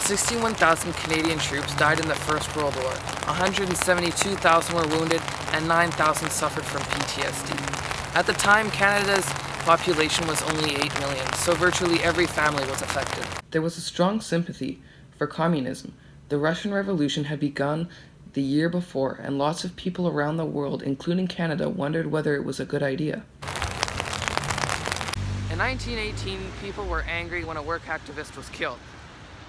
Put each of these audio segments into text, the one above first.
61,000 Canadian troops died in the First World War, 172,000 were wounded, and 9,000 suffered from PTSD. At the time, Canada's population was only 8 million, so virtually every family was affected. There was a strong sympathy for communism. The Russian Revolution had begun the year before, and lots of people around the world, including Canada, wondered whether it was a good idea. In 1918, people were angry when a work activist was killed.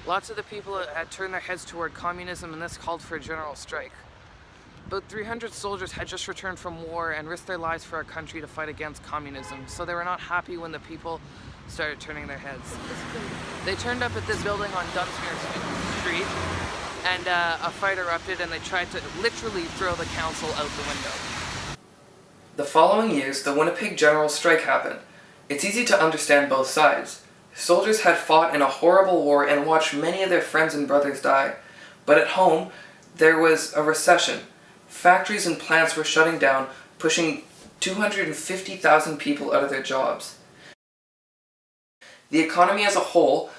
Lots of the people had turned their heads toward communism, and this called for a general strike. About 300 soldiers had just returned from war and risked their lives for our country to fight against communism, so they were not happy when the people started turning their heads. They turned up at this building on Dunsmuir Street, and a fight erupted, and they tried to literally throw the council out the window. The following years, the Winnipeg General Strike happened. It's easy to understand both sides. Soldiers had fought in a horrible war and watched many of their friends and brothers die. But at home, there was a recession. Factories and plants were shutting down, pushing 250,000 people out of their jobs. The economy as a whole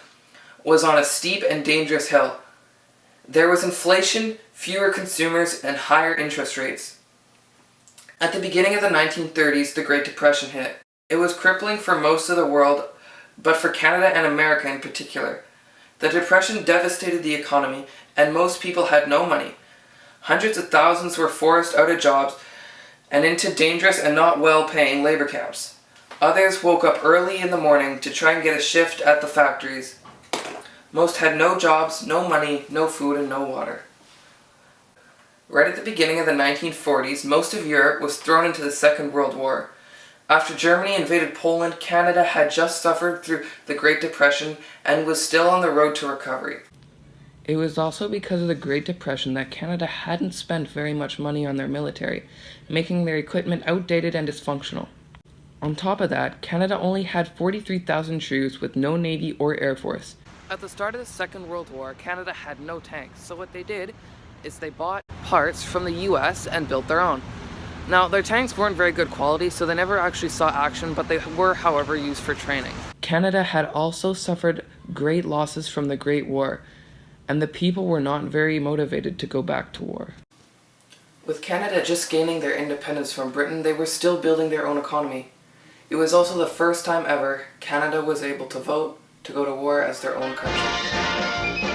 was on a steep and dangerous hill. There was inflation, fewer consumers, and higher interest rates. At the beginning of the 1930s, the Great Depression hit. It was crippling for most of the world, but for Canada and America in particular. The Depression devastated the economy, and most people had no money. Hundreds of thousands were forced out of jobs and into dangerous and not well-paying labor camps. Others woke up early in the morning to try and get a shift at the factories. Most had no jobs, no money, no food, and no water. Right at the beginning of the 1940s, most of Europe was thrown into the Second World War. After Germany invaded Poland, Canada had just suffered through the Great Depression and was still on the road to recovery. It was also because of the Great Depression that Canada hadn't spent very much money on their military, making their equipment outdated and dysfunctional. On top of that, Canada only had 43,000 troops with no Navy or Air Force. At the start of the Second World War, Canada had no tanks, so what they did is they bought parts from the US and built their own. Now, their tanks weren't very good quality, so they never actually saw action, but they were, however, used for training. Canada had also suffered great losses from the Great War, and the people were not very motivated to go back to war. With Canada just gaining their independence from Britain, they were still building their own economy. It was also the first time ever Canada was able to vote to go to war as their own country.